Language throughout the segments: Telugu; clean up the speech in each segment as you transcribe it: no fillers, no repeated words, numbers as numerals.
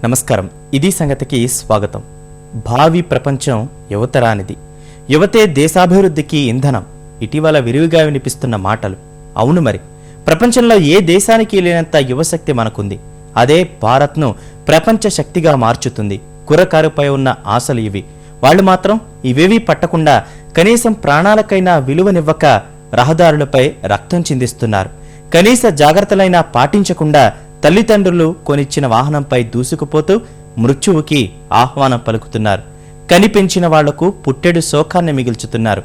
నమస్కారం. ఇది సంగతికి స్వాగతం. భావి ప్రపంచం యువతరానిది. యువతే దేశాభివృద్ధికి ఇంధనం. ఇటీవల విరివిగా వినిపిస్తున్న మాటలు. అవును మరి, ప్రపంచంలో ఏ దేశానికి లేనంత యువశక్తి మనకుంది. అదే భారత్ను ప్రపంచ శక్తిగా మార్చుతుంది. కుర్రకారుపై ఉన్న ఆశలు ఇవి. వాళ్ళు మాత్రం ఇవేవీ పట్టకుండా కనీసం ప్రాణాలకైనా విలువనివ్వక రహదారులపై రక్తం చిందిస్తున్నారు. కనీస జాగ్రత్తలైనా పాటించకుండా తల్లిదండ్రులు కొనిచ్చిన వాహనంపై దూసుకుపోతూ మృత్యువుకి ఆహ్వానం పలుకుతున్నారు. కనిపెంచిన వాళ్లకు పుట్టెడు శోకాన్ని మిగిల్చుతున్నారు.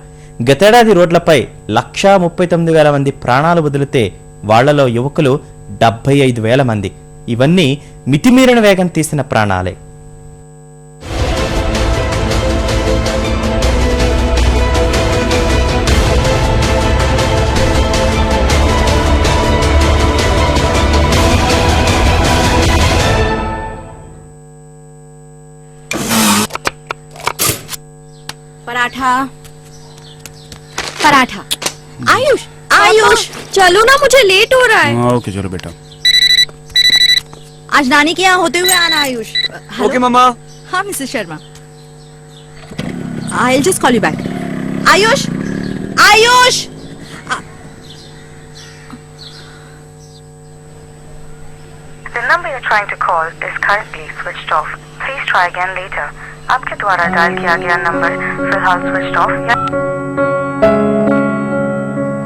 గతేడాది రోడ్లపై 1,39,000 మంది ప్రాణాలు వదిలితే వాళ్లలో యువకులు 75,000 మంది. ఇవన్నీ మితిమీరిన వేగం తీసిన ప్రాణాలే. पराठा पराठा। आयुष आयुष चलो ना, मुझे लेट हो रहा है। ओके चलो बेटा। आज नानी के यहाँ होते हुए आना आयुष। ओके मम्मा। हाँ Mrs Sharma, I'll just call you back. Ayush Ayush The number you're trying to call is currently switched off. Please try again later. आपके द्वारा डायल किया गया नंबर फिलहाल स्विच ऑफ या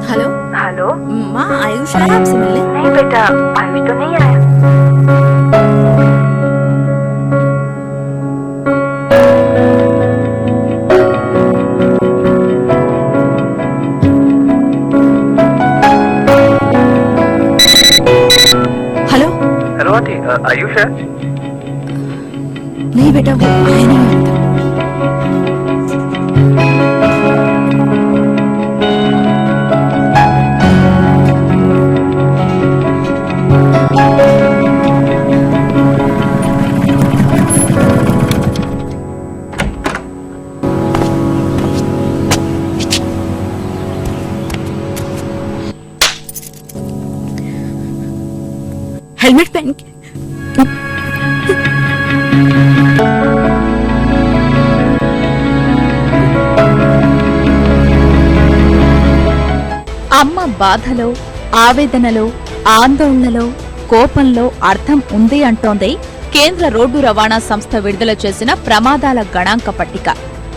हेलो हेलो माँ, आयुष आया आपसे मिलने? नहीं बेटा, आयुष तो नहीं आया। हेलो हेलो आंटी, आयुष है? नहीं बेटा, वो आया नहीं है। हेलमेट पहन के అమ్మ బాధలో, ఆవేదనలో, ఆందోళనలో, కోపంలో అర్థం ఉంది అంటోంది కేంద్ర రోడ్డు రవాణా సంస్థ విడుదల చేసిన ప్రమాదాల గణాంక పట్టిక.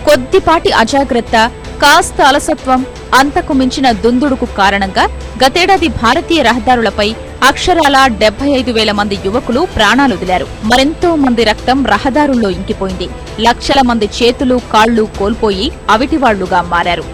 కొద్దిపాటి అజాగ్రత్త, కాస్త అలసత్వం, అంతకు మించిన దుందుడుకు కారణంగా గతేడాది భారతీయ రహదారులపై అక్షరాల 75,000 మంది యువకులు ప్రాణాలొదిలారు. మరెంతో మంది రక్తం రహదారుల్లో ఇంకిపోయింది. లక్షల మంది చేతులు, కాళ్లు కోల్పోయి అవిటివాళ్లుగా మారారు.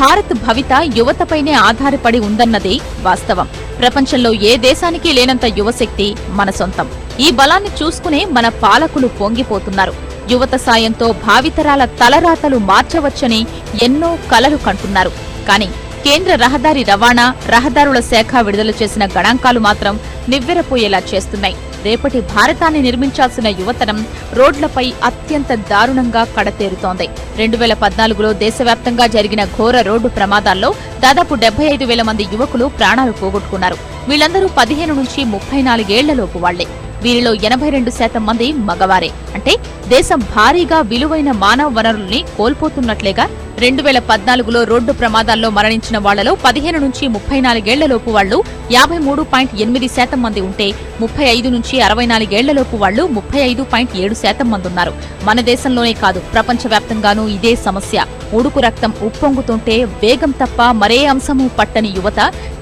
భారత్ భవిత యువతపైనే ఆధారపడి ఉందన్నదే వాస్తవం. ప్రపంచంలో ఏ దేశానికి లేనంత యువశక్తి మన సొంతం. ఈ బలాన్ని చూసుకునే మన పాలకులు పొంగిపోతున్నారు. యువత సాయంతో భావితరాల తలరాతలు మార్చవచ్చని ఎన్నో కలలు కంటున్నారు. కానీ కేంద్ర రహదారి రవాణా, రహదారుల శాఖ విడుదల చేసిన గణాంకాలు మాత్రం నివ్వెరపోయేలా చేస్తున్నాయి. రేపటి భారతాన్ని నిర్మించాల్సిన యువతరం రోడ్లపై అత్యంత దారుణంగా కడతేరుతోంది. 2014లో దేశవ్యాప్తంగా జరిగిన ఘోర రోడ్డు ప్రమాదాల్లో దాదాపు 75,000 మంది యువకులు ప్రాణాలు పోగొట్టుకున్నారు. వీళ్లందరూ 15 నుంచి 34 ఏళ్లలోపు వాళ్లే. వీరిలో 82% మంది మగవారే. అంటే దేశం భారీగా విలువైన మానవ వనరుల్ని కోల్పోతున్నట్లేగా. 2014లో రోడ్డు ప్రమాదాల్లో మరణించిన వాళ్లలో 15 నుంచి 34 ఏళ్లలోపు వాళ్లు 53.8% మంది ఉంటే 35 నుంచి 64 ఏళ్లలోపు వాళ్లు 35.7% మంది ఉన్నారు. మన దేశంలోనే కాదు, ప్రపంచవ్యాప్తంగానూ ఇదే సమస్య. ఉడుకు రక్తం ఉప్పొంగుతుంటే వేగం తప్ప మరే అంశమూ పట్టని యువత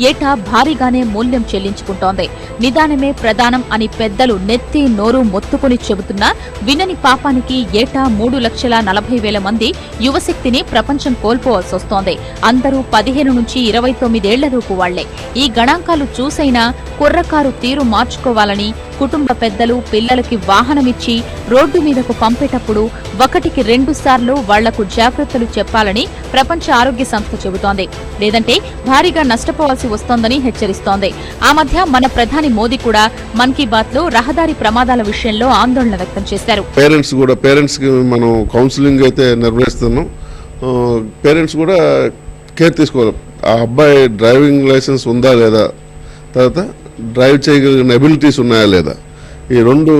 ఏటా భారీగానే మూల్యం చెల్లించుకుంటోంది. నిదానమే ప్రధానం అని పెద్దలు నెత్తి నోరు మొత్తుకుని చెబుతున్నా వినని పాపానికి ఏటా 3,40,000 మంది యువశక్తిని ప్రపంచ ప్రపంచం కోల్పోవాల్సి వస్తోంది. అందరూ 15 నుంచి 29 ఏళ్లలోపు వాళ్లే. ఈ గణాంకాలు చూసైనా కుర్రకారు తీరు మార్చుకోవాలని కుటుంబ పెద్దలు పిల్లలకి వాహనమిచ్చి రోడ్డు మీదకు పంపేటప్పుడు 1కి 2 సార్లు వాళ్లకు జాగ్రత్తలు చెప్పాలని ప్రపంచ ఆరోగ్య సంస్థ చెబుతోంది. లేదంటే భారీగా నష్టపోవాల్సి వస్తోందని హెచ్చరిస్తోంది. ఆ మధ్య మన ప్రధాని మోదీ కూడా మన్ కీ బాత్ లో రహదారి ప్రమాదాల విషయంలో ఆందోళన వ్యక్తం చేశారు. పేరెంట్స్ కి మనం కౌన్సిలింగ్ అయితే నిర్వహిస్తున్నాం. పేరెంట్స్ కూడా కేర్ తీసుకోవాలి. ఆ అబ్బాయి డ్రైవింగ్ లైసెన్స్ ఉందా లేదా, తర్వాత డ్రైవ్ చేయగలిగిన ఎబిలిటీస్ ఉన్నాయా లేదా, ఈ 2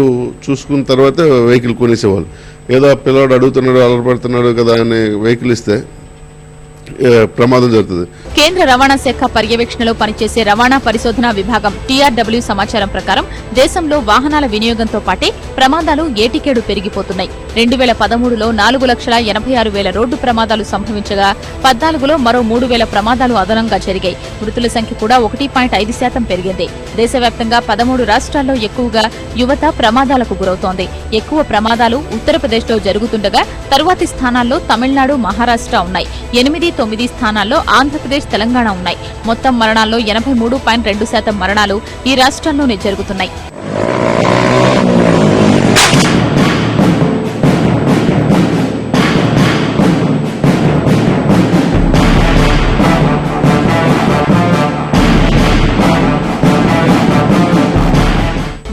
చూసుకున్న తర్వాతే వెహికల్ కొనేసేవాళ్ళు. ఏదో పిల్లవాడు అడుగుతున్నాడు అలరపడుతున్నాడు కదా అని వెహికల్ ఇస్తే ప్రమాదం జరుగుతుంది. కేంద్ర రవాణా శాఖ పర్యవేక్షణలో పనిచేసే రవాణా పరిశోధనా విభాగం TRW సమాచారం ప్రకారం దేశంలో వాహనాల వినియోగంతో పాటే ప్రమాదాలు ఏటికేడు పెరిగిపోతున్నాయి. 2013లో 4,86,000 రోడ్డు ప్రమాదాలు సంభవించగా 14లో మరో 3,000 ప్రమాదాలు అదనంగా జరిగాయి. మృతుల సంఖ్య కూడా 1.5% పెరిగింది. దేశవ్యాప్తంగా 13 రాష్ట్రాల్లో ఎక్కువగా యువత ప్రమాదాలకు గురవుతోంది. ఎక్కువ ప్రమాదాలు ఉత్తరప్రదేశ్లో జరుగుతుండగా తరువాతి స్థానాల్లో తమిళనాడు, మహారాష్ట్ర ఉన్నాయి. 8-9 స్థానాల్లో ఆంధ్రప్రదేశ్, తెలంగాణ ఉన్నాయి. మొత్తం మరణాల్లో 83.2% మరణాలు ఈ రాష్ట్రాల్లోనే జరుగుతున్నాయి.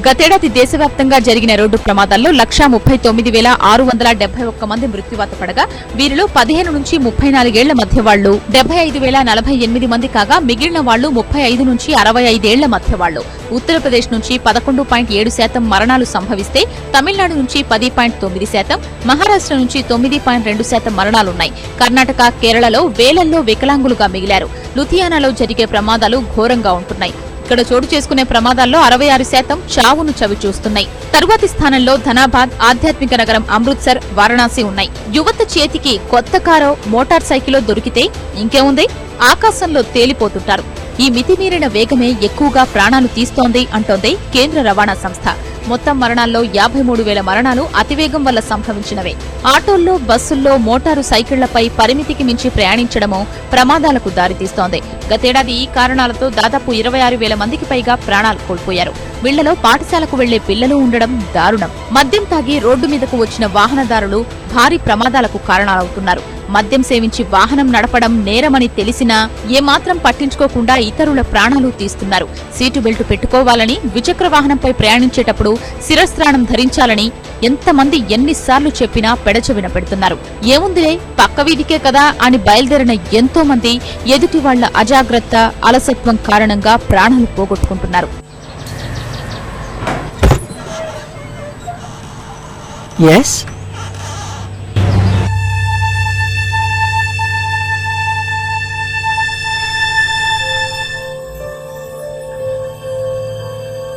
గతేడాది దేశవ్యాప్తంగా జరిగిన రోడ్డు ప్రమాదాల్లో 139,671 మంది మృత్యువాత పడగా వీరిలో 15 నుంచి 34 ఏళ్ల మధ్య వాళ్లు 75,048 మంది కాగా మిగిలిన వాళ్లు 35 నుంచి 65 ఏళ్ల మధ్య వాళ్లు. ఉత్తరప్రదేశ్ నుంచి 11.7% మరణాలు సంభవిస్తే తమిళనాడు నుంచి 10.9%, మహారాష్ట్ర నుంచి 9.2% మరణాలున్నాయి. కర్ణాటక, కేరళలో వేలల్లో వికలాంగులుగా మిగిలారు. లుధియానాలో జరిగే ప్రమాదాలు ఘోరంగా ఉంటున్నాయి. ఇక్కడ చోటు చేసుకునే ప్రమాదాల్లో 66% చావును చవిచూస్తున్నాయి. తరువాతి స్థానంలో ధనాబాద్, ఆధ్యాత్మిక నగరం అమృత్సర్, వారణాసి ఉన్నాయి. యువత చేతికి కొత్త కారో, మోటార్ సైకిలో దొరికితే ఇంకేముంది, ఆకాశంలో తేలిపోతుంటారు. ఈ మితిమీరిన వేగమే ఎక్కువగా ప్రాణాలు తీస్తోంది అంటోంది కేంద్ర రవాణా సంస్థ. మొత్తం మరణాల్లో 53,000 మరణాలు అతివేగం వల్ల సంభవించినవే. ఆటోల్లో, బస్సుల్లో, మోటారు సైకిళ్లపై పరిమితికి మించి ప్రయాణించడమో ప్రమాదాలకు దారితీస్తోంది. గతేడాది ఈ కారణాలతో దాదాపు 26,000 మందికి పైగా ప్రాణాలు కోల్పోయారు. వీళ్లలో పాఠశాలకు వెళ్లే పిల్లలు ఉండడం దారుణం. మద్యం తాగి రోడ్డు మీదకు వచ్చిన వాహనదారులు భారీ ప్రమాదాలకు కారణాలవుతున్నారు. మద్యం సేవించి వాహనం నడపడం నేరమని తెలిసినా ఏమాత్రం పట్టించుకోకుండా ఇతరుల ప్రాణాలు తీస్తున్నారు. సీటు బెల్ట్ పెట్టుకోవాలని, ద్విచక్ర వాహనంపై ప్రయాణించేటప్పుడు శిరస్త్రాణం ధరించాలని ఎంతమంది ఎన్నిసార్లు చెప్పినా పెడచెవిన పెడుతున్నారు. ఏముందిలే పక్క వీధికే కదా అని బయలుదేరిన ఎంతో మంది ఎదుటి వాళ్ల అజాగ్రత్త, అలసత్వం కారణంగా ప్రాణాలు పోగొట్టుకుంటున్నారు. Yes?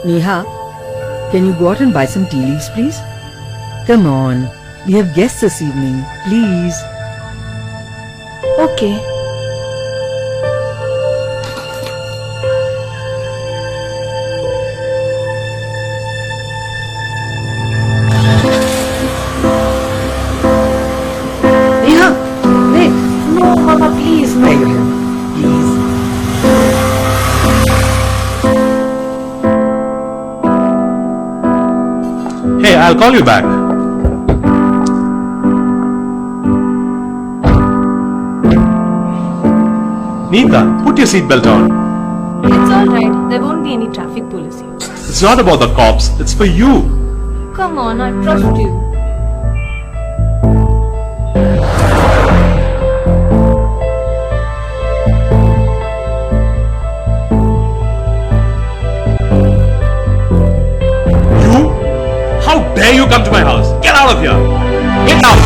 Neha, can you go out and buy some tea leaves, please? Come on, we have guests this evening, please. Okay. Neha, wait. No, Mama, please, no. There you go. Please. Hey, I'll call you back. Neeta, put your seatbelt on. It's all right. There won't be any traffic police here. It's not about the cops, it's for you. Come on, I trust you. You? How dare you come to my house? Get out of here! Get out!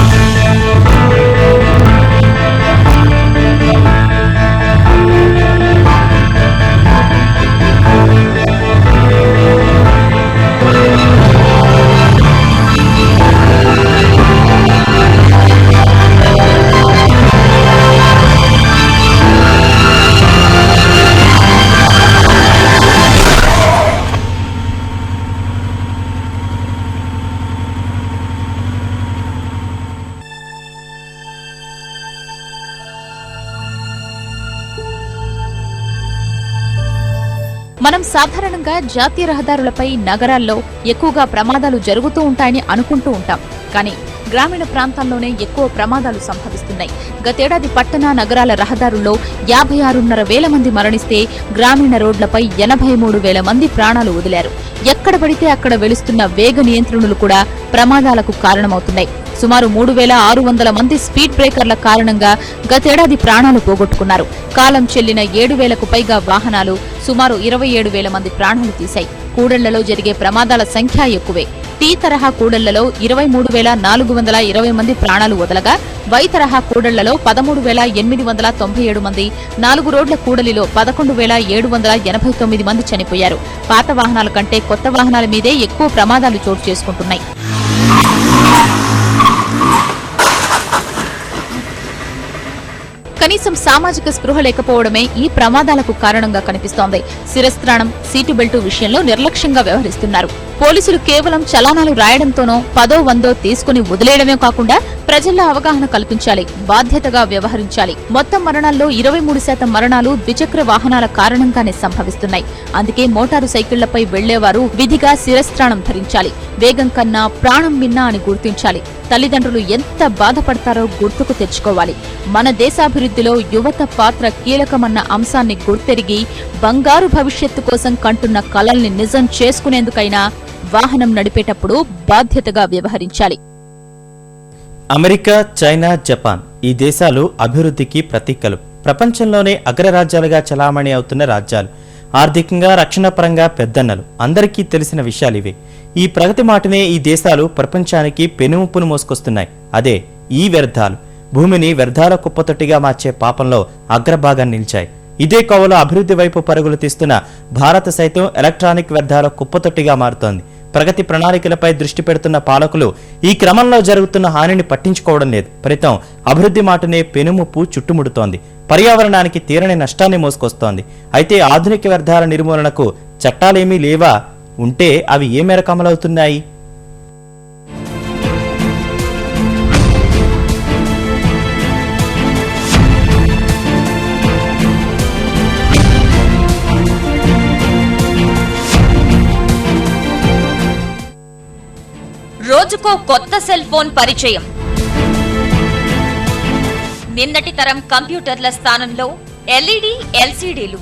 మనం సాధారణంగా జాతీయ రహదారులపై నగరాల్లో ఎక్కువగా ప్రమాదాలు జరుగుతూ ఉంటాయని అనుకుంటూ ఉంటాం. కానీ గ్రామీణ ప్రాంతాల్లోనే ఎక్కువ ప్రమాదాలు సంభవిస్తున్నాయి. గతేడాది పట్టణ నగరాల రహదారుల్లో 56,500 మంది మరణిస్తే గ్రామీణ రోడ్లపై 83,000 మంది ప్రాణాలు వదిలారు. ఎక్కడ పడితే అక్కడ వెలుస్తున్న వేగ నియంత్రణలు కూడా ప్రమాదాలకు కారణమవుతున్నాయి. సుమారు 3,600 మంది స్పీడ్ బ్రేకర్ల కారణంగా గతేడాది ప్రాణాలు పోగొట్టుకున్నారు. కాలం చెల్లిన 7,000కు పైగా వాహనాలు సుమారు 27,000 మంది ప్రాణాలు తీశాయి. కూడళ్లలో జరిగే ప్రమాదాల సంఖ్య ఎక్కువే. టీ తరహా కూడళ్లలో 23,420 మంది ప్రాణాలు వదలగా వై తరహా కూడళ్లలో 13,897 మంది, 4 రోడ్ల కూడలిలో 11,789 మంది చనిపోయారు. పాత వాహనాల కంటే కొత్త వాహనాల మీదే ఎక్కువ ప్రమాదాలు చోటు చేసుకుంటున్నాయి. కనీసం సామాజిక స్పృహ లేకపోవడమే ఈ ప్రమాదాలకు కారణంగా కనిపిస్తోంది. శిరస్త్రాణం, సీటు బెల్టు విషయంలో నిర్లక్ష్యంగా వ్యవహరిస్తున్నారు. పోలీసులు కేవలం చలానాలు రాయడంతోనో 10ో 100ో తీసుకుని వదిలేయడమే కాకుండా ప్రజల్లో అవగాహన కల్పించాలి, బాధ్యతగా వ్యవహరించాలి. మొత్తం మరణాల్లో 23% మరణాలు ద్విచక్ర వాహనాల కారణంగానే సంభవిస్తున్నాయి. అందుకే మోటారు సైకిళ్లపై వెళ్లేవారు విధిగా శిరస్త్రాణం ధరించాలి. వేగం కన్నా ప్రాణం మిన్నా అని గుర్తించాలి. తల్లిదండ్రులు ఎంత బాధపడతారో గుర్తుకు తెచ్చుకోవాలి. మన దేశాభివృద్ధిలో యువత పాత్ర కీలకమన్న అంశాన్ని గుర్తెరిగి బంగారు భవిష్యత్తు కోసం కంటున్న కలల్ని నిజం చేసుకునేందుకైనా వాహనం నడిపేటప్పుడు బాధ్యతగా వ్యవహరించాలి. అమెరికా, చైనా, జపాన్ ఈ దేశాలు అభివృద్ధికి ప్రతీకలు. ప్రపంచంలోనే అగ్రరాజ్యాలుగా చలామణి అవుతున్న రాజ్యాలు. ఆర్థికంగా, రక్షణ పరంగా పెద్దన్నలు. అందరికీ తెలిసిన విషయాలివే. ఈ ప్రగతి మాటనే ఈ దేశాలు ప్రపంచానికి పెనుముప్పును మోసుకొస్తున్నాయి. అదే ఈ వ్యర్థాలు. భూమిని వ్యర్థాల కుప్పతొట్టిగా మార్చే పాపంలో అగ్రభాగాన్ని నిలిచాయి. ఇదే కోవలో అభివృద్ధి వైపు పరుగులు తీస్తున్న భారత సైతం ఎలక్ట్రానిక్ వ్యర్థాల కుప్పతొట్టిగా మారుతోంది. ప్రగతి ప్రణాళికలపై దృష్టి పెడుతున్న పాలకులు ఈ క్రమంలో జరుగుతున్న హానిని పట్టించుకోవడం లేదు. ఫలితం అభివృద్ధి మాటనే పెనుముప్పు చుట్టుముడుతోంది. పర్యావరణానికి తీరని నష్టాన్ని మోసుకొస్తోంది. అయితే ఆధునిక వ్యర్థాల నిర్మూలనకు చట్టాలేమీ లేవా? ఉంటే అవి ఏ మేరకు అమలవుతున్నాయి? రోజుకో కొత్త సెల్ ఫోన్ పరిచయం. నిన్నటి తరం కంప్యూటర్ల స్థానంలో ఎల్ఈడి, ఎల్సీడీలు.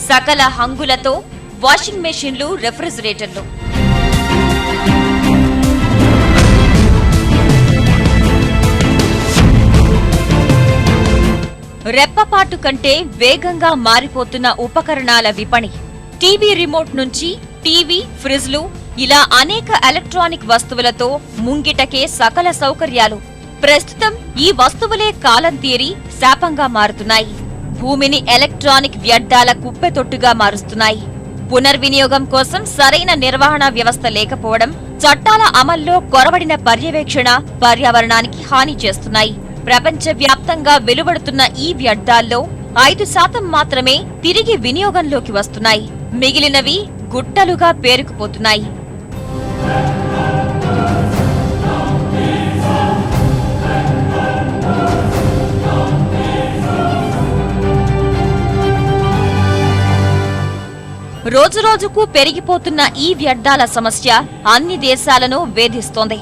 సకల హంగులతో వాషింగ్ మెషిన్లు, రెఫ్రిజిరేటర్లు. రెప్పపాటు కంటే వేగంగా మారిపోతున్న ఉపకరణాల విపణి. టీవీ రిమోట్ నుంచి టీవీ, ఫ్రిజ్లు ఇలా అనేక ఎలక్ట్రానిక్ వస్తువులతో ముంగిటకే సకల సౌకర్యాలు. ప్రస్తుతం ఈ వస్తువులే కాలం తీరి శాపంగా మారుతున్నాయి. భూమిని ఎలక్ట్రానిక్ వ్యర్థాల కుప్పెతొట్టుగా మారుస్తున్నాయి. పునర్వినియోగం కోసం సరైన నిర్వహణ వ్యవస్థ లేకపోవడం, చట్టాల అమల్లో కొరవడిన పర్యవేక్షణ పర్యావరణానికి హాని చేస్తున్నాయి. ప్రపంచవ్యాప్తంగా వెలువడుతున్న ఈ వ్యర్థాల్లో 5% మాత్రమే తిరిగి వినియోగంలోకి వస్తున్నాయి. మిగిలినవి గుట్టలుగా పేరుకుపోతున్నాయి. రోజురోజుకు పెరిగిపోతున్న ఈ వ్యర్థాల సమస్య అన్ని దేశాలను వేధిస్తోంది.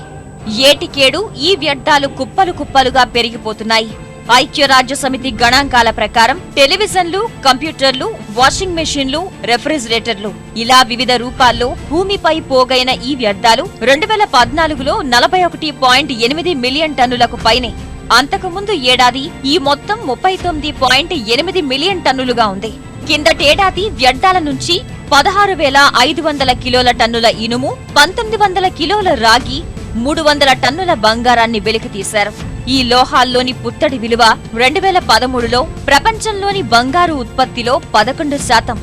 ఏటికేడు ఈ వ్యర్థాలు కుప్పలు కుప్పలుగా పెరిగిపోతున్నాయి. ఐక్యరాజ్యసమితి గణాంకాల ప్రకారం టెలివిజన్లు, కంప్యూటర్లు, వాషింగ్ మెషిన్లు, రెఫ్రిజిరేటర్లు ఇలా వివిధ రూపాల్లో భూమిపై పోగైన ఈ వ్యర్థాలు 2014లో 41.8 మిలియన్ టన్నులకు పైనే. అంతకుముందు ఏడాది ఈ మొత్తం 39.8 మిలియన్ టన్నులుగా ఉంది. కిందటేడాది వ్యర్థాల నుంచి 16,500 కిలోల టన్నుల ఇనుము, 1,900 కిలోల రాగి, 300 టన్నుల బంగారాన్ని వెలికితీశారు. ఈ లోహాల్లోని పుత్తడి విలువ 2013లో ప్రపంచంలోని బంగారు ఉత్పత్తిలో 11%.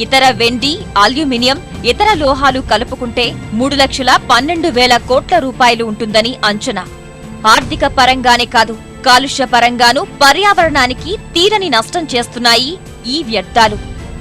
ఇతర వెండి, అల్యూమినియం, ఇతర లోహాలు కలుపుకుంటే 3,12,000 కోట్ల రూపాయలు ఉంటుందని అంచనా. ఆర్థిక పరంగానే కాదు, కాలుష్య పరంగానూ పర్యావరణానికి తీరని నష్టం చేస్తున్నాయి ఈ వ్యర్థాలు.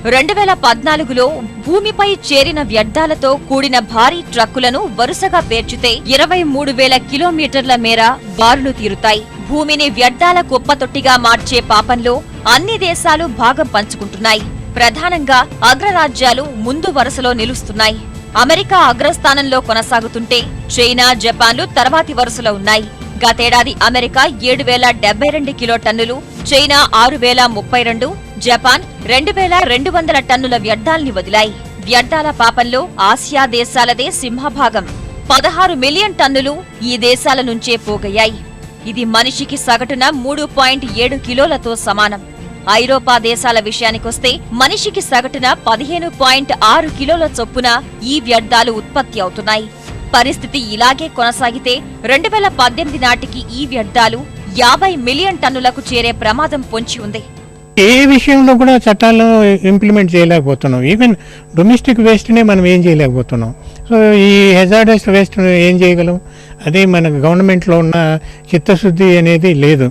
2014లో భూమిపై చేరిన వ్యర్థాలతో కూడిన భారీ ట్రక్కులను వరుసగా పేర్చితే 23,000 కిలోమీటర్ల మేర బారులు తీరుతాయి. భూమిని వ్యర్థాల కుప్పతొట్టిగా మార్చే పాపంలో అన్ని దేశాలు భాగం పంచుకుంటున్నాయి. ప్రధానంగా అగ్రరాజ్యాలు ముందు వరుసలో నిలుస్తున్నాయి. అమెరికా అగ్రస్థానంలో కొనసాగుతుంటే చైనా, జపాన్లు తర్వాతి వరుసలో ఉన్నాయి. గతేడాది అమెరికా 7,072 కిలోటన్నులు, చైనా 6,032, జపాన్ 2,200 టన్నుల వ్యర్థాల్ని వదిలాయి. వ్యర్థాల పాపంలో ఆసియా దేశాలదే సింహభాగం. 16 మిలియన్ టన్నులు ఈ దేశాల నుంచే పోగయ్యాయి. ఇది మనిషికి సగటున 3.7 కిలోలతో సమానం. ఐరోపా దేశాల విషయానికొస్తే మనిషికి సగటున 15.6 కిలోల చొప్పున ఈ వ్యర్థాలు ఉత్పత్తి అవుతున్నాయి. పరిస్థితి ఇలాగే కొనసాగితే 2018 నాటికి ఈ వ్యర్థాలు 50 మిలియన్ టన్నులకు చేరే ప్రమాదం పొంచి ఉంది. ఏ విషయంలో కూడా చట్టాలను ఇంప్లిమెంట్ చేయలేకపోతున్నాం. ఈవెన్ డొమెస్టిక్ వేస్ట్నే మనం ఏం చేయలేకపోతున్నాం. సో ఈ హెజార్డస్ వేస్ట్ ఏం చేయగలం? అదే మన గవర్నమెంట్లో ఉన్న చిత్తశుద్ధి అనేది లేదు.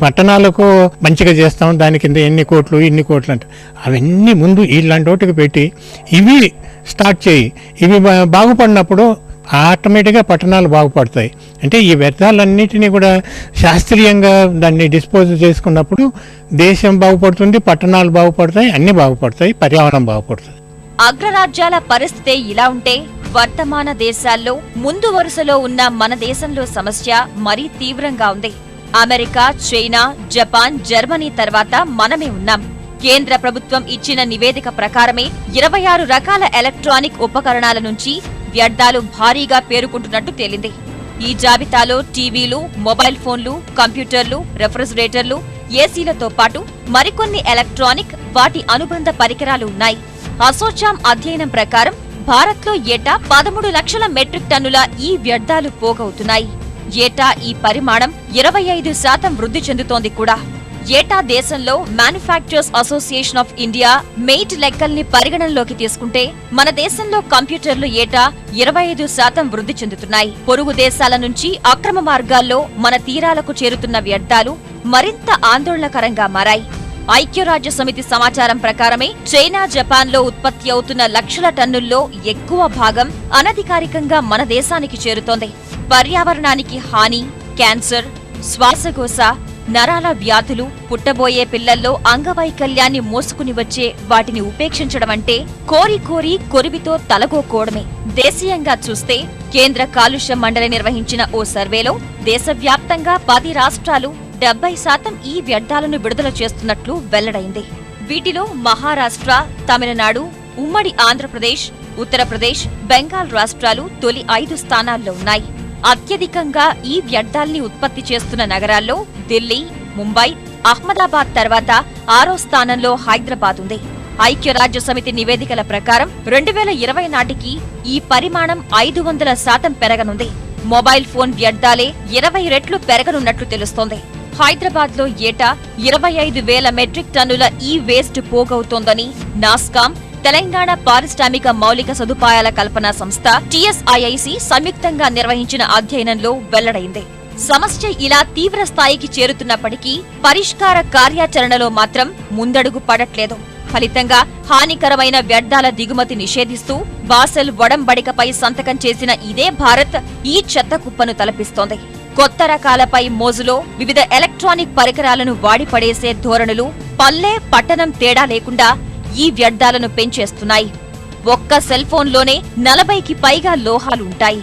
పట్టణాలకు మంచిగా చేస్తాం, దాని కింద ఎన్ని కోట్లు ఇన్ని కోట్లు అంటే అవన్నీ ముందు ఇలాంటి వాటికి పెట్టి ఇవి స్టార్ట్ చేయి. ఇవి బాగుపడినప్పుడు ఆటోమేటిక్గా పట్టణాలు బాగుపడతాయి. అంటే ఈ వ్యర్థాలన్నిటినీ కూడా శాస్త్రీయంగా దాన్ని డిస్పోజ్ చేసుకున్నప్పుడు దేశం బాగుపడుతుంది, పట్టణాలు బాగుపడతాయి, అన్ని బాగుపడతాయి, పర్యావరణం బాగుపడుతుంది. అగ్రరాజ్యాల పరిస్థితే ఇలా ఉంటే వర్తమాన దేశాల్లో ముందు వరుసలో ఉన్న మన దేశంలో సమస్య మరీ తీవ్రంగా ఉంది. అమెరికా, చైనా, జపాన్, జర్మనీ తర్వాత మనమే ఉన్నాం. కేంద్ర ప్రభుత్వం ఇచ్చిన నివేదిక ప్రకారమే 26 రకాల ఎలక్ట్రానిక్ ఉపకరణాల నుంచి వ్యర్థాలు భారీగా పేరుకుంటున్నట్టు తేలింది. ఈ జాబితాలో టీవీలు, మొబైల్ ఫోన్లు, కంప్యూటర్లు, రెఫ్రిజిరేటర్లు, ఏసీలతో పాటు మరికొన్ని ఎలక్ట్రానిక్, వాటి అనుబంధ పరికరాలు ఉన్నాయి. అసోచామ్ అధ్యయనం ప్రకారం భారత్లో ఏటా 13 లక్షల మెట్రిక్ టన్నుల ఈ వ్యర్థాలు పోగవుతున్నాయి. ఏటా ఈ పరిమాణం 25% వృద్ధి చెందుతోంది కూడా. ఏటా దేశంలో మ్యానుఫ్యాక్చరర్స్ అసోసియేషన్ ఆఫ్ ఇండియా మెయిట్ లెక్కల్ని పరిగణనలోకి తీసుకుంటే మన దేశంలో కంప్యూటర్లు ఏటా 25% వృద్ధి చెందుతున్నాయి. పొరుగు దేశాల నుంచి అక్రమ మార్గాల్లో మన తీరాలకు చేరుతున్న వ్యర్థాలు మరింత ఆందోళనకరంగా మారాయి. ఐక్యరాజ్య సమితి సమాచారం ప్రకారమే చైనా, జపాన్లో ఉత్పత్తి అవుతున్న లక్షల టన్నుల్లో ఎక్కువ భాగం అనధికారికంగా మన దేశానికి చేరుతోంది. పర్యావరణానికి హాని, క్యాన్సర్, శ్వాసకోశ, నరాల వ్యాధులు, పుట్టబోయే పిల్లల్లో అంగవైకల్యాన్ని మోసుకుని వచ్చే వాటిని ఉపేక్షించడం అంటే కోరి కొరివితో తలగోకోవడమే. దేశీయంగా చూస్తే కేంద్ర కాలుష్య మండలి నిర్వహించిన ఓ సర్వేలో దేశవ్యాప్తంగా 10 రాష్ట్రాలు 70% ఈ వ్యర్థాలను విడుదల చేస్తున్నట్లు వెల్లడైంది. వీటిలో మహారాష్ట్ర, తమిళనాడు, ఉమ్మడి ఆంధ్రప్రదేశ్, ఉత్తరప్రదేశ్, బెంగాల్ రాష్ట్రాలు తొలి 5 స్థానాల్లో ఉన్నాయి. అత్యధికంగా ఈ వ్యర్థాల్ని ఉత్పత్తి చేస్తున్న నగరాల్లో ఢిల్లీ, ముంబై, అహ్మదాబాద్ తర్వాత 6వ స్థానంలో హైదరాబాద్ ఉంది. ఐక్యరాజ్య సమితి నివేదికల ప్రకారం 2020 నాటికి ఈ పరిమాణం 500% పెరగనుంది. మొబైల్ ఫోన్ వ్యర్థాలే 20 రెట్లు పెరగనున్నట్లు తెలుస్తోంది. హైదరాబాద్ లో ఏటా 25,000 మెట్రిక్ టన్నుల ఈ వేస్ట్ పోగవుతోందని నాస్కామ్, తెలంగాణ పారిశ్రామిక మౌలిక సదుపాయాల కల్పనా సంస్థ టీఎస్ఐఐసి సంయుక్తంగా నిర్వహించిన అధ్యయనంలో వెల్లడైంది. సమస్య ఇలా తీవ్ర స్థాయికి చేరుతున్నప్పటికీ పరిష్కార కార్యాచరణలో మాత్రం ముందడుగు పడట్లేదు. ఫలితంగా హానికరమైన వ్యర్థాల దిగుమతి నిషేధిస్తూ బాసెల్ ఒడంబడికపై సంతకం చేసిన ఇదే భారత్ ఈ చెత్త కుప్పను తలపిస్తోంది. కొత్త రకాలపై మోజులో వివిధ ఎలక్ట్రానిక్ పరికరాలను వాడిపడేసే ధోరణులు పల్లె, పట్టణం తేడా లేకుండా ఈ వ్యర్థాలను పెంచేస్తున్నాయి. ఒక్క సెల్ ఫోన్లోనే 40కి పైగా లోహాలు ఉంటాయి.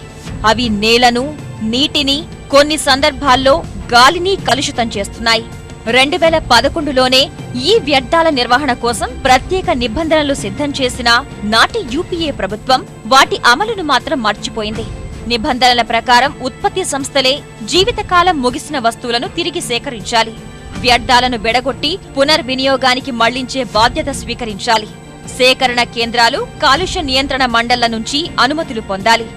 అవి నేలను, నీటిని, కొన్ని సందర్భాల్లో గాలిని కలుషితం చేస్తున్నాయి. 2011లోనే ఈ వ్యర్థాల నిర్వహణ కోసం ప్రత్యేక నిబంధనలు సిద్ధం చేసిన నాటి యూపీఏ ప్రభుత్వం వాటి అమలును మాత్రం మర్చిపోయింది. నిబంధనల ప్రకారం ఉత్పత్తి సంస్థలే జీవితకాలం ముగిసిన వస్తువులను తిరిగి సేకరించాలి. వ్యర్థాలను విడగొట్టి పునర్వినియోగానికి మళ్లించే బాధ్యత స్వీకరించాలి. సేకరణ కేంద్రాలు కాలుష్య నియంత్రణ మండళ్ల నుంచి అనుమతులు పొందాలి.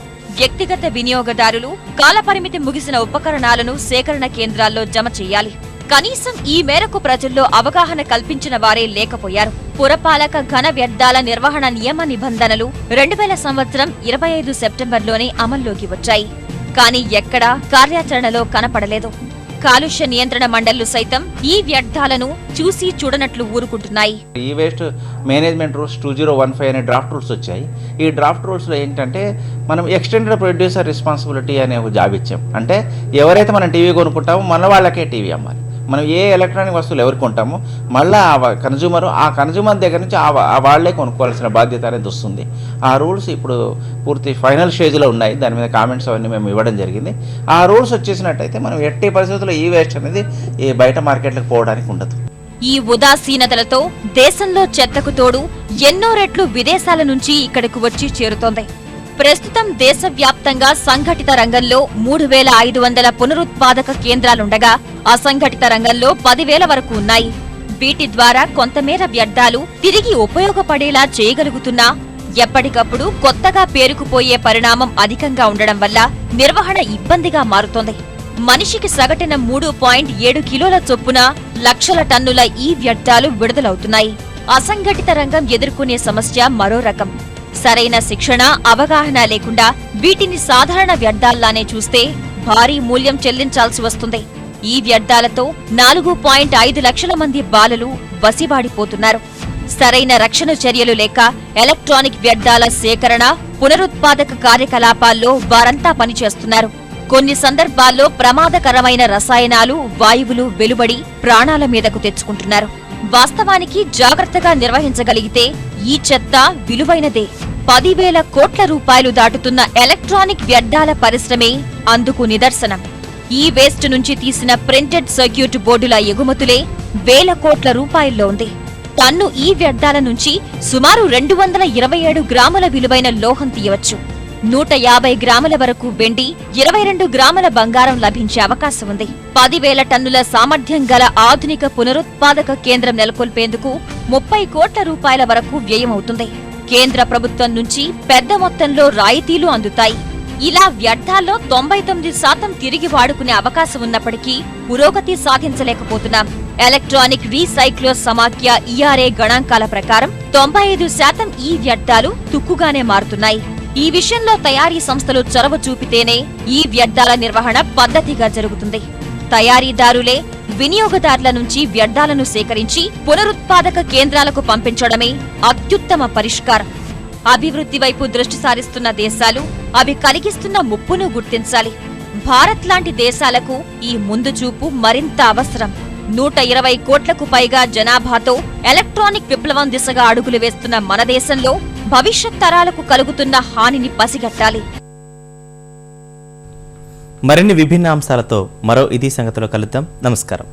వ్యక్తిగత వినియోగదారులు కాలపరిమితి ముగిసిన ఉపకరణాలను సేకరణ కేంద్రాల్లో జమ చేయాలి. కనీసం ఈ మేరకు ప్రజల్లో అవగాహన కల్పించిన వారే లేకపోయారు. పురపాలక ఘన వ్యర్థాల నిర్వహణ నియమ నిబంధనలు 2000 సంవత్సరం 25 సెప్టెంబర్లోనే అమల్లోకి వచ్చాయి. కానీ ఎక్కడా కార్యాచరణలో కనపడలేదు. కాలుష్య నియంత్రణ మండళ్లు సైతం ఈ వ్యర్థాలను చూసి చూడనట్లు ఊరుకుంటున్నాయి. ఈ వేస్ట్ మేనేజ్మెంట్ రూల్స్ 2015 అనే డ్రాఫ్ట్ రూల్స్ వచ్చాయి. ఈ డ్రాఫ్ట్ రూల్స్లో ఏంటంటే మనం ఎక్స్టెండెడ్ ప్రొడ్యూసర్ రెస్పాన్సిబిలిటీ అనే ఒక జాబ్ ఇచ్చాం. అంటే ఎవరైతే మనం టీవీ కొనుక్కుంటామో మన వాళ్ళకే టీవీ అమ్మాలి. మనం ఏ ఎలక్ట్రానిక్ వస్తువులు ఎవరు కొంటామో మళ్ళీ ఆ కన్జ్యూమర్ దగ్గర నుంచి ఆ వాళ్లే కొనుక్కోవాల్సిన బాధ్యత అనేది వస్తుంది. ఆ రూల్స్ ఇప్పుడు పూర్తి ఫైనల్ స్టేజ్లో ఉన్నాయి. దాని మీద కామెంట్స్ అవన్నీ మేము ఇవ్వడం జరిగింది. ఆ రూల్స్ వచ్చేసినట్టయితే మనం ఎట్టి పరిస్థితుల్లో ఈ వేస్ట్ అనేది ఈ బయట మార్కెట్లకు పోవడానికి ఉండదు. ఈ ఉదాసీనతలతో దేశంలో చెత్తకు తోడు ఎన్నో రెట్లు విదేశాల నుంచి ఇక్కడకు వచ్చి చేరుతోంది. ప్రస్తుతం దేశవ్యాప్తంగా సంఘటిత రంగంలో 3,500 పునరుత్పాదక కేంద్రాలుండగా అసంఘటిత రంగంలో 10,000 వరకు ఉన్నాయి. వీటి ద్వారా కొంతమేర వ్యర్థాలు తిరిగి ఉపయోగపడేలా చేయగలుగుతున్నా ఎప్పటికప్పుడు కొత్తగా పేరుకుపోయే పరిణామం అధికంగా ఉండడం వల్ల నిర్వహణ ఇబ్బందిగా మారుతోంది. మనిషికి సగటున 3.7 కిలోల చొప్పున లక్షల టన్నుల ఈ వ్యర్థాలు విడుదలవుతున్నాయి. అసంఘటిత రంగం ఎదుర్కొనే సమస్య మరో రకం. సరైన శిక్షణ, అవగాహన లేకుండా వీటిని సాధారణ వ్యర్థాల్లానే చూస్తే భారీ మూల్యం చెల్లించాల్సి వస్తుంది. ఈ వ్యర్థాలతో 4.5 లక్షల మంది బాలలు వసిబాడిపోతున్నారు. సరైన రక్షణ చర్యలు లేక ఎలక్ట్రానిక్ వ్యర్థాల సేకరణ, పునరుత్పాదక కార్యకలాపాల్లో వారంతా పనిచేస్తున్నారు. కొన్ని సందర్భాల్లో ప్రమాదకరమైన రసాయనాలు, వాయువులు వెలువడి ప్రాణాల మీదకు తెచ్చుకుంటున్నారు. వాస్తవానికి జాగ్రత్తగా నిర్వహించగలిగితే ఈ చెత్త విలువైనదే. 10,000 కోట్ల రూపాయలు దాటుతున్న ఎలక్ట్రానిక్ వ్యర్థాల పరిశ్రమే అందుకు నిదర్శనం. ఈ వేస్ట్ నుంచి తీసిన ప్రింటెడ్ సర్క్యూట్ బోర్డుల ఎగుమతులే వేల కోట్ల రూపాయల్లో ఉంది. టన్ను ఈ వ్యర్థాల నుంచి సుమారు 227 గ్రాముల విలువైన లోహం తీయవచ్చు. 150 గ్రాముల వరకు వెండి, 22 గ్రాముల బంగారం లభించే అవకాశం ఉంది. 10,000 టన్నుల సామర్థ్యం గల ఆధునిక పునరుత్పాదక కేంద్రం నెలకొల్పేందుకు 30 కోట్ల రూపాయల వరకు వ్యయమవుతుంది. కేంద్ర ప్రభుత్వం నుంచి పెద్ద మొత్తంలో రాయితీలు అందుతాయి. ఇలా వ్యర్థాల్లో 99% తిరిగి వాడుకునే అవకాశం ఉన్నప్పటికీ పురోగతి సాధించలేకపోతున్నాం. ఎలక్ట్రానిక్ రీసైక్లర్స్ సమాఖ్య ERA గణాంకాల ప్రకారం 95% ఈ వ్యర్థాలు తుక్కుగానే మారుతున్నాయి. ఈ విషయంలో తయారీ సంస్థలు చొరవ చూపితేనే ఈ వ్యర్థాల నిర్వహణ పద్ధతిగా జరుగుతుంది. తయారీదారులే వినియోగదారుల నుంచి వ్యర్థాలను సేకరించి పునరుత్పాదక కేంద్రాలకు పంపించడమే అత్యుత్తమ పరిష్కారం. అభివృద్ధి వైపు దృష్టి సారిస్తున్న దేశాలు అవి కలిగిస్తున్న ముప్పును గుర్తించాలి. భారత్ లాంటి దేశాలకు ఈ ముందు చూపు మరింత అవసరం. 120 కోట్లకు పైగా జనాభాతో ఎలక్ట్రానిక్ విప్లవం దిశగా అడుగులు వేస్తున్న మన దేశంలో భవిష్యత్ తరాలకు కలుగుతున్న హానిని పసిగట్టాలి. మరిన్ని విభిన్న అంశాలతో మరో ఇది సంగతిలో కలుద్దాం. నమస్కారం.